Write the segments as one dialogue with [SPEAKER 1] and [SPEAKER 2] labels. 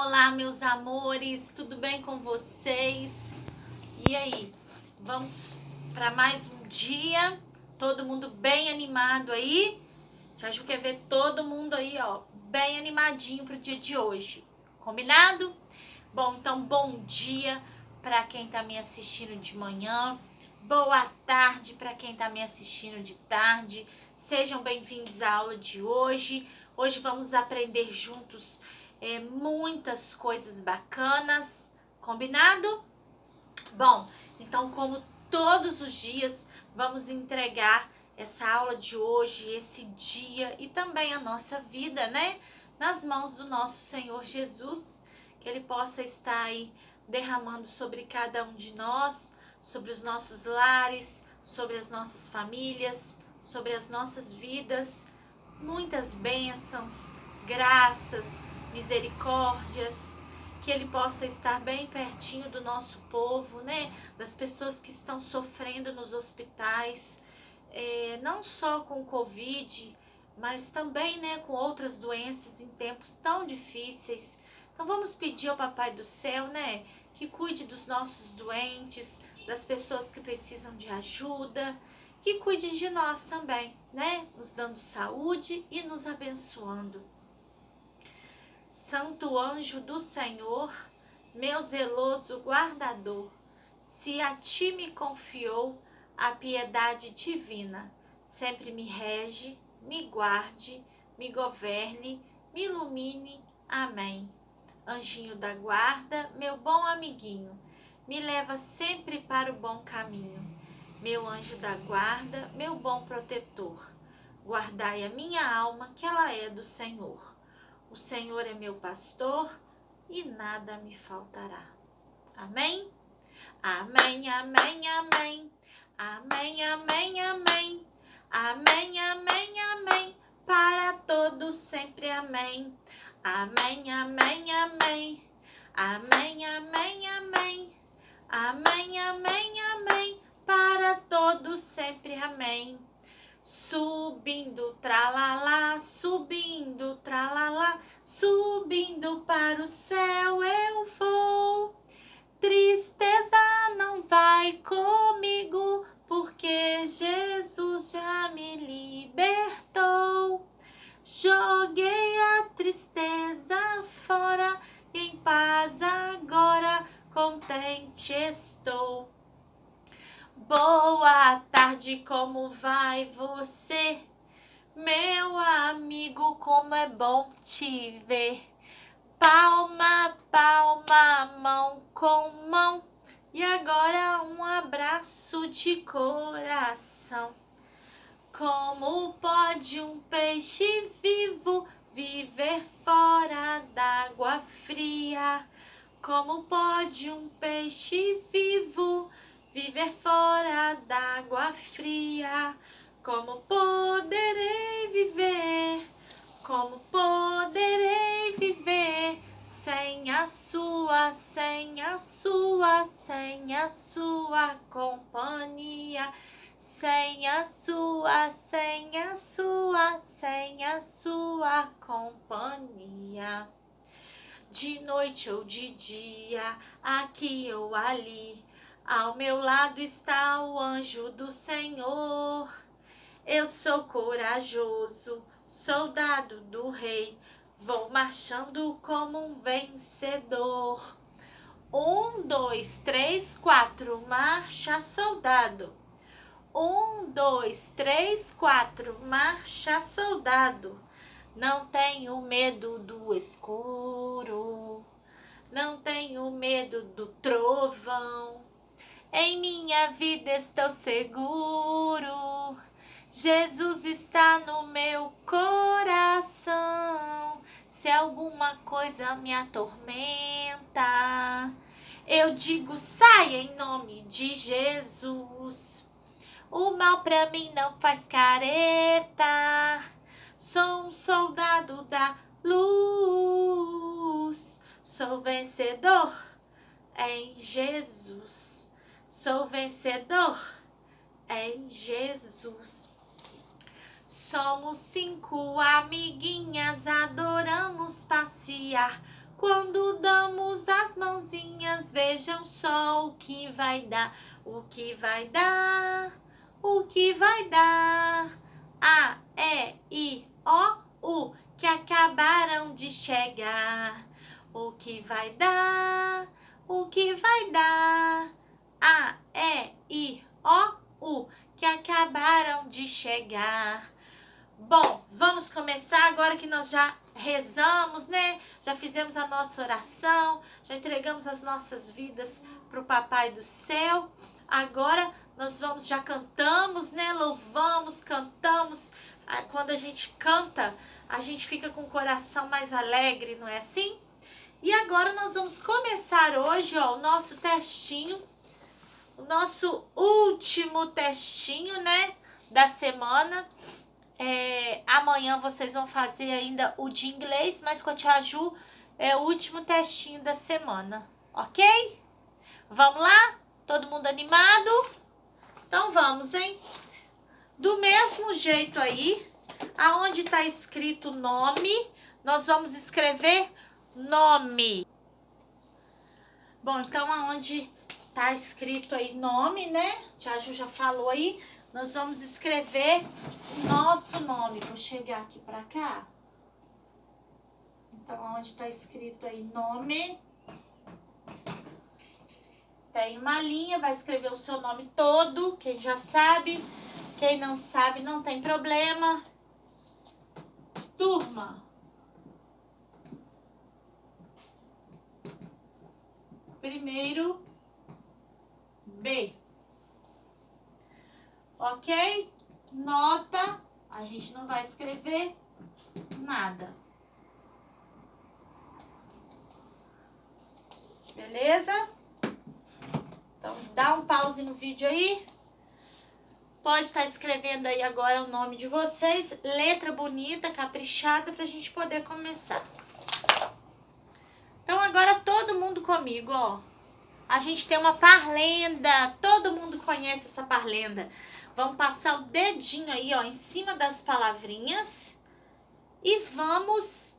[SPEAKER 1] Olá, meus amores, tudo bem com vocês? E aí, vamos para mais um dia? Todo mundo bem animado aí? Já quer ver todo mundo aí, ó, bem animadinho pro dia de hoje. Combinado? Bom, então bom dia para quem tá me assistindo de manhã. Boa tarde para quem tá me assistindo de tarde. Sejam bem-vindos à aula de hoje. Hoje vamos aprender juntos muitas coisas bacanas. Combinado? Bom, então como todos os dias, vamos entregar essa aula de hoje, esse dia e também a nossa vida, né? Nas mãos do nosso Senhor Jesus, que Ele possa estar aí derramando sobre cada um de nós, sobre os nossos lares, sobre as nossas famílias, sobre as nossas vidas, muitas bênçãos, graças, misericórdias, que Ele possa estar bem pertinho do nosso povo, né? Das pessoas que estão sofrendo nos hospitais, não só com o Covid, mas também, né, com outras doenças em tempos tão difíceis. Então vamos pedir ao Papai do Céu, né, que cuide dos nossos doentes, das pessoas que precisam de ajuda, que cuide de nós também, né, nos dando saúde e nos abençoando. Santo anjo do Senhor, meu zeloso guardador, se a ti me confiou a piedade divina, sempre me rege, me guarde, me governe, me ilumine. Amém. Anjinho da guarda, meu bom amiguinho, me leva sempre para o bom caminho. Meu anjo da guarda, meu bom protetor, guardai a minha alma, que ela é do Senhor. O Senhor é meu pastor e nada me faltará. Amém? Amém, amém, amém. Amém, amém, amém. Amém, amém, amém. Para todos sempre amém. Amém, amém, amém. Amém, amém, amém. Amém, amém, amém. Para todos sempre amém. Subindo, tralalá, subindo, tralalá, subindo para o céu eu vou. Tristeza não vai comigo, porque Jesus já me libertou. Joguei a tristeza fora, em paz agora, contente estou. Boa tarde, como vai você? Meu amigo, como é bom te ver. Palma, palma, mão com mão. E agora um abraço de coração. Como pode um peixe vivo viver fora d'água fria? Como pode um peixe vivo viver fora d'água fria? Como poderei viver? Como poderei viver sem a sua, sem a sua, sem a sua companhia? Sem a sua, sem a sua, sem a sua companhia. De noite ou de dia, aqui ou ali, ao meu lado está o anjo do Senhor. Eu sou corajoso, soldado do rei, vou marchando como um vencedor. 1, 2, 3, 4, marcha, soldado. 1, 2, 3, 4, marcha, soldado. Não tenho medo do escuro, não tenho medo do trovão. Em minha vida estou seguro, Jesus está no meu coração. Se alguma coisa me atormenta, eu digo saia em nome de Jesus. O mal pra mim não faz careta. Sou um soldado da luz. Sou vencedor em Jesus. Sou vencedor em Jesus. Somos 5 amiguinhas, adoramos passear Quando damos as mãozinhas, vejam só o que vai dar, o que vai dar, o que vai dar. A, E, I, O, U, que acabaram de chegar. O que vai dar, o que vai dar. A, E, I, O, U, que acabaram de chegar. Bom, vamos começar agora que nós já rezamos, né? Já fizemos a nossa oração, já entregamos as nossas vidas para o Papai do Céu. Agora nós já cantamos, né? Louvamos, cantamos. Quando a gente canta, a gente fica com o coração mais alegre, não é assim? E agora nós vamos começar hoje, ó, o nosso testinho, o nosso último testinho, né? Da semana. Amanhã vocês vão fazer ainda o de inglês, mas com a Tia Ju é o último testinho da semana, ok? Vamos lá? Todo mundo animado? Então vamos, hein? Do mesmo jeito aí, aonde tá escrito nome, nós vamos escrever nome. Bom, então aonde tá escrito aí nome, né? Tia Ju já falou aí. Nós vamos escrever o nosso nome. Vou chegar aqui pra cá. Então, onde tá escrito aí nome, tem uma linha, vai escrever o seu nome todo. Quem já sabe, quem não sabe, não tem problema. Turma. Primeiro, B. Ok? Nota, a gente não vai escrever nada. Beleza? Então, dá um pause no vídeo aí. Pode estar escrevendo aí agora o nome de vocês. Letra bonita, caprichada, pra gente poder começar. Então, agora todo mundo comigo, ó. A gente tem uma parlenda. Todo mundo conhece essa parlenda. Vamos passar o dedinho aí, ó, em cima das palavrinhas e vamos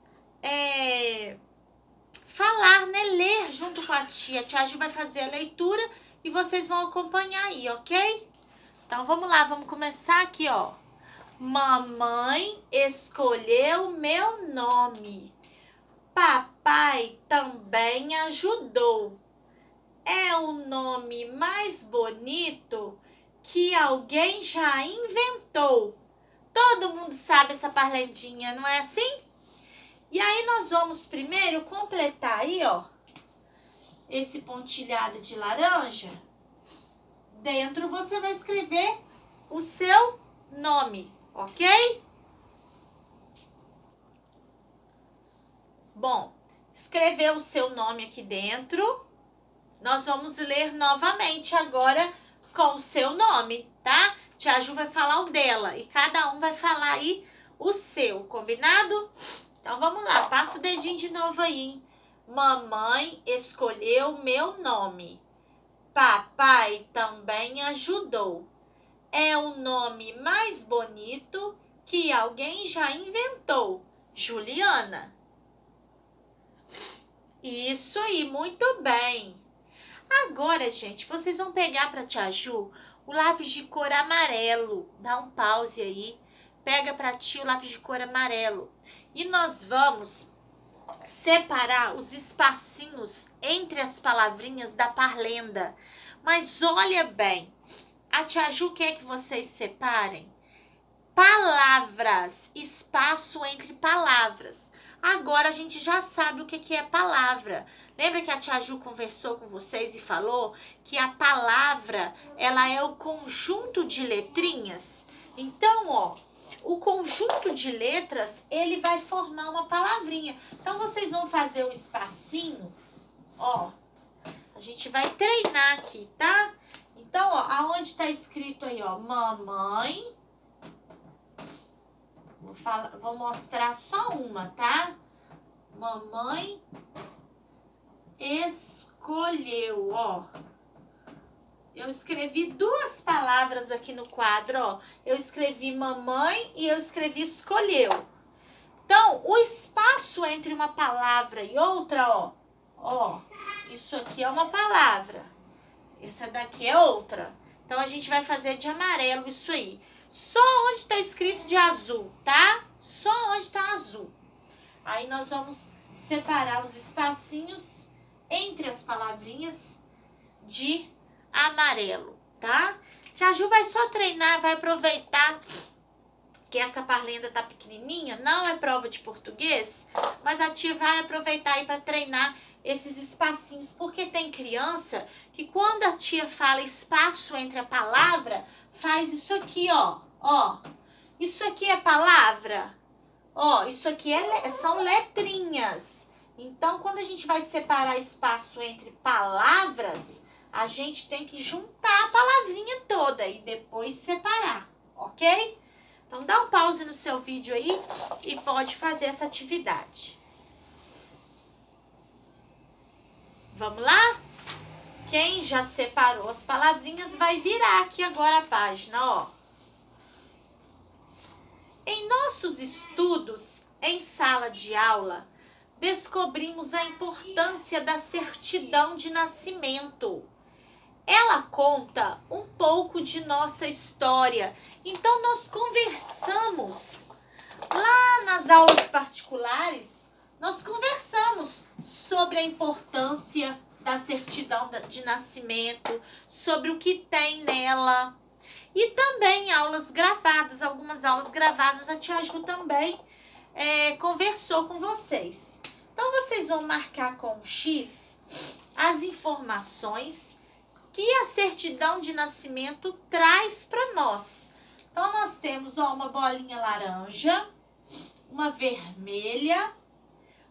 [SPEAKER 1] falar, né? Ler junto com a tia. A tia Ju vai fazer a leitura e vocês vão acompanhar aí, ok? Então, vamos lá, vamos começar aqui, ó. Mamãe escolheu meu nome. Papai também ajudou. É o nome mais bonito que alguém já inventou. Todo mundo sabe essa parlendinha, não é assim? E aí nós vamos primeiro completar aí, ó, esse pontilhado de laranja. Dentro você vai escrever o seu nome, ok? Bom, escreveu o seu nome aqui dentro. Nós vamos ler novamente agora com o seu nome, tá? Tia Ju vai falar o dela e cada um vai falar aí o seu, combinado? Então vamos lá, passa o dedinho de novo aí, hein? Mamãe escolheu meu nome. Papai também ajudou. É o nome mais bonito que alguém já inventou. Juliana. Isso aí, muito bem. Agora, gente, vocês vão pegar para Tia Ju o lápis de cor amarelo. Dá um pause aí. Pega para ti o lápis de cor amarelo. E nós vamos separar os espacinhos entre as palavrinhas da parlenda. Mas olha bem, a Tia Ju quer que vocês separem palavras, espaço entre palavras. Agora a gente já sabe o que é palavra. Lembra que a Tia Ju conversou com vocês e falou que a palavra, ela é o conjunto de letrinhas? Então, ó, o conjunto de letras, ele vai formar uma palavrinha. Então, vocês vão fazer o espacinho, ó. A gente vai treinar aqui, tá? Então, ó, aonde tá escrito aí, ó, mamãe. Vou mostrar só uma, tá? Mamãe escolheu, ó. Eu escrevi duas palavras aqui no quadro, ó. Eu escrevi mamãe e eu escrevi escolheu. Então, o espaço entre uma palavra e outra, ó, isso aqui é uma palavra, essa daqui é outra. Então, a gente vai fazer de amarelo isso aí. Só onde está escrito de azul, tá? Só onde está azul. Aí, nós vamos separar os espacinhos entre as palavrinhas de amarelo, tá? Tia Ju vai só treinar, vai aproveitar que essa parlenda tá pequenininha, não é prova de português, mas a tia vai aproveitar aí para treinar esses espacinhos, porque tem criança que quando a tia fala espaço entre a palavra, faz isso aqui, ó. Isso aqui é palavra? Ó, isso aqui são letrinhas. Então, quando a gente vai separar espaço entre palavras, a gente tem que juntar a palavrinha toda e depois separar, ok? Então, dá um pause no seu vídeo aí e pode fazer essa atividade. Vamos lá? Quem já separou as palavrinhas vai virar aqui agora a página, ó. Em nossos estudos em sala de aula, descobrimos a importância da certidão de nascimento. Ela conta um pouco de nossa história. Então, nós conversamos lá nas aulas particulares, nós conversamos sobre a importância da certidão de nascimento, sobre o que tem nela. E também aulas gravadas, algumas aulas gravadas, a tia Ju também conversou com vocês. Então, vocês vão marcar com X as informações que a certidão de nascimento traz para nós. Então, nós temos uma bolinha laranja, uma vermelha,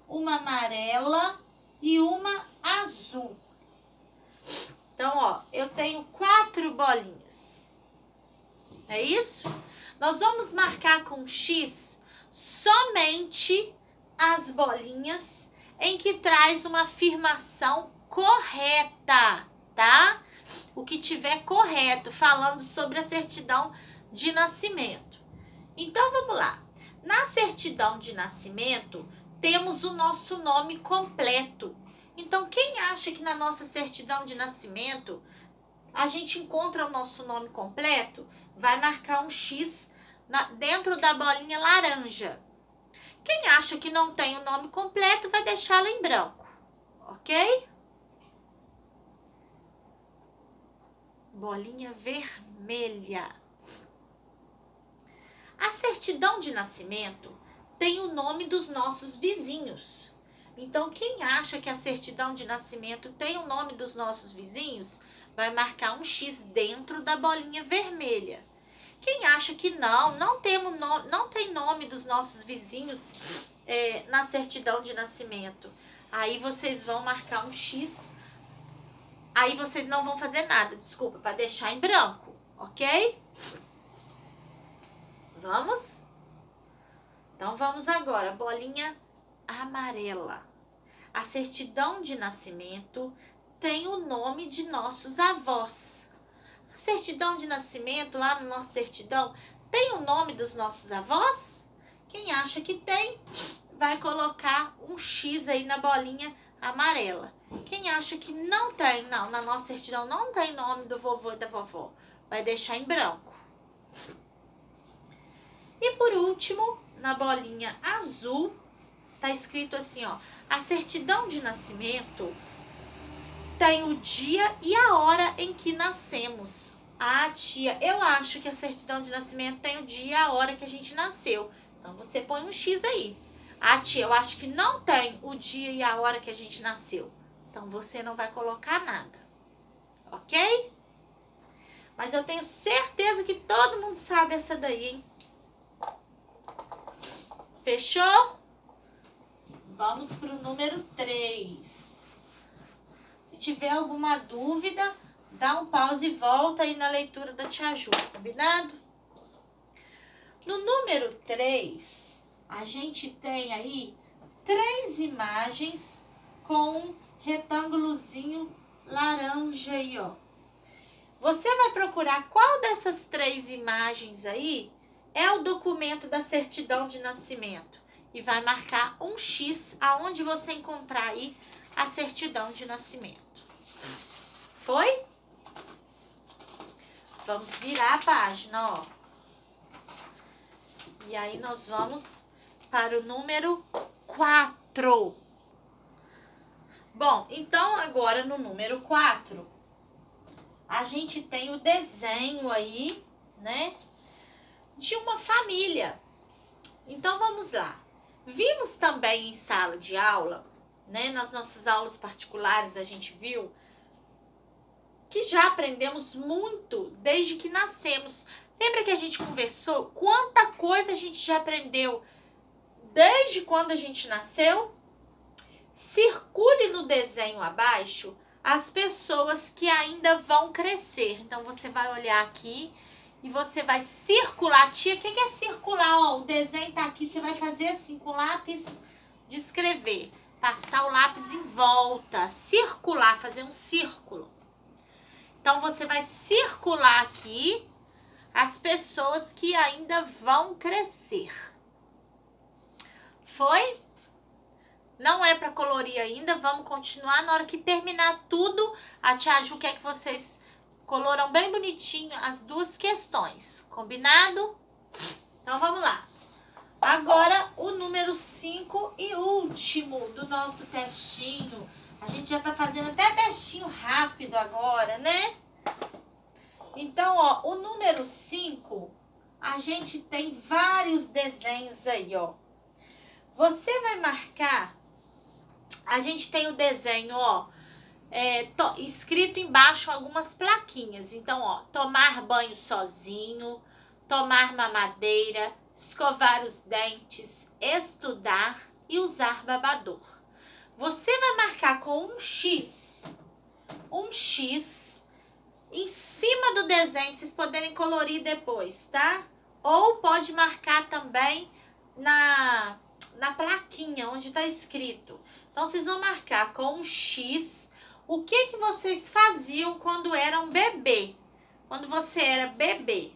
[SPEAKER 1] uma amarela e uma azul. Então, eu tenho 4 bolinhas. É isso? Nós vamos marcar com X somente as bolinhas em que traz uma afirmação correta, tá? O que tiver correto, falando sobre a certidão de nascimento. Então, vamos lá. Na certidão de nascimento, temos o nosso nome completo. Então, quem acha que na nossa certidão de nascimento a gente encontra o nosso nome completo, vai marcar um X dentro da bolinha laranja. Quem acha que não tem o nome completo, vai deixá-lo em branco, ok? Bolinha vermelha. A certidão de nascimento tem o nome dos nossos vizinhos. Então, quem acha que a certidão de nascimento tem o nome dos nossos vizinhos, vai marcar um X dentro da bolinha vermelha. Quem acha que não tem nome dos nossos vizinhos na certidão de nascimento, aí vocês vão marcar um X. Aí vocês não vão fazer nada, desculpa, vai deixar em branco, ok? Vamos? Então, vamos agora, bolinha amarela. A certidão de nascimento tem o nome de nossos avós. A certidão de nascimento, lá na nossa certidão, tem o nome dos nossos avós? Quem acha que tem, vai colocar um X aí na bolinha amarela. Quem acha que não tem, na nossa certidão não tem nome do vovô e da vovó, vai deixar em branco. E por último, na bolinha azul, tá escrito assim, a certidão de nascimento tem o dia e a hora em que nascemos. Ah, tia, eu acho que a certidão de nascimento tem o dia e a hora que a gente nasceu. Então, você põe um X aí. Ah, tia, eu acho que não tem o dia e a hora que a gente nasceu. Então, você não vai colocar nada. Ok? Mas eu tenho certeza que todo mundo sabe essa daí, hein? Fechou? Vamos para o número 3. Se tiver alguma dúvida, dá um pause e volta aí na leitura da tia Ju, combinado? No número 3, a gente tem aí 3 imagens com um retângulozinho laranja aí, Você vai procurar qual dessas 3 imagens aí é o documento da certidão de nascimento. e vai marcar um X aonde você encontrar aí a certidão de nascimento. Foi? Vamos virar a página, ó. E aí nós vamos para o número 4. Bom, então agora no número 4, a gente tem o desenho aí, né, de uma família. Então vamos lá. Vimos também em sala de aula, né, nas nossas aulas particulares a gente viu que já aprendemos muito desde que nascemos. Lembra que a gente conversou quanta coisa a gente já aprendeu desde quando a gente nasceu? Circule no desenho abaixo as pessoas que ainda vão crescer. Então, você vai olhar aqui e você vai circular. Tia, o que é circular? Ó, o desenho tá aqui, você vai fazer assim com lápis de escrever. Passar o lápis em volta, circular, fazer um círculo. Então, você vai circular aqui as pessoas que ainda vão crescer. Foi? Não é para colorir ainda, vamos continuar. Na hora que terminar tudo, a tia Ju quer que vocês coloram bem bonitinho as duas questões. Combinado? Então, vamos lá. Agora, o número 5 e último do nosso testinho. A gente já tá fazendo até testinho rápido agora, né? Então, ó, o número 5, a gente tem vários desenhos aí, ó. Você vai marcar, a gente tem o desenho, ó, escrito embaixo algumas plaquinhas. Então, ó, tomar banho sozinho, tomar mamadeira, escovar os dentes, estudar e usar babador. Você vai marcar com um X em cima do desenho, pra vocês poderem colorir depois, tá? Ou pode marcar também na plaquinha onde tá escrito. Então, vocês vão marcar com um X o que vocês faziam quando eram bebê. Quando você era bebê.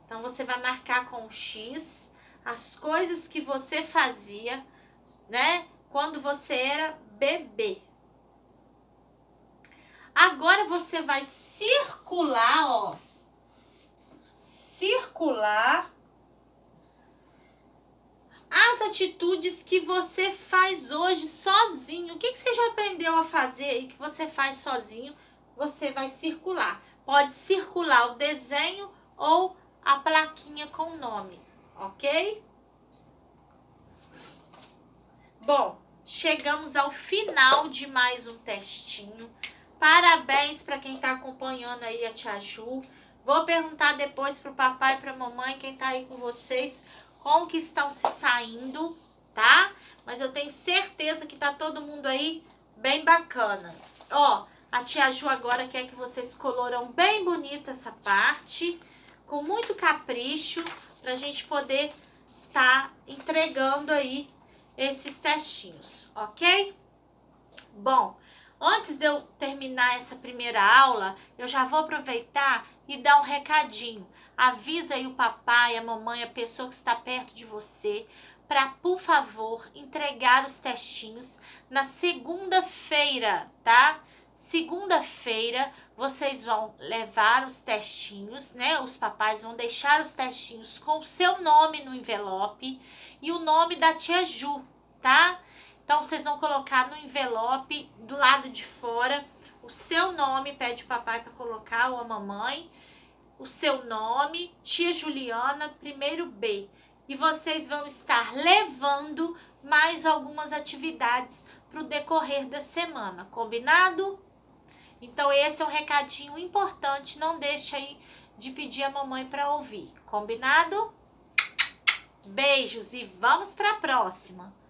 [SPEAKER 1] Então, você vai marcar com um X as coisas que você fazia, né? Quando você era bebê. Agora, você vai circular, ó. Circular as atitudes que você faz hoje sozinho. O que você já aprendeu a fazer e que você faz sozinho, você vai circular. Pode circular o desenho ou a plaquinha com o nome, ok? Bom, chegamos ao final de mais um testinho. Parabéns para quem tá acompanhando aí a tia Ju. Vou perguntar depois pro papai e pra mamãe, quem tá aí com vocês, como que estão se saindo, tá? Mas eu tenho certeza que tá todo mundo aí bem bacana. Ó, a tia Ju agora quer que vocês coloram bem bonito essa parte, com muito capricho, pra gente poder tá entregando aí esses testinhos, ok? Bom, antes de eu terminar essa primeira aula, eu já vou aproveitar e dar um recadinho. Avisa aí o papai, a mamãe, a pessoa que está perto de você, para, por favor, entregar os testinhos na segunda-feira, tá? Segunda-feira, vocês vão levar os testinhos, né? Os papais vão deixar os testinhos com o seu nome no envelope e o nome da tia Ju, tá? Então, vocês vão colocar no envelope, do lado de fora, o seu nome, pede o papai para colocar, ou a mamãe, o seu nome, tia Juliana, primeiro B. E vocês vão estar levando mais algumas atividades para o decorrer da semana, combinado? Então, esse é um recadinho importante, não deixe aí de pedir a mamãe para ouvir, combinado? Beijos e vamos para a próxima!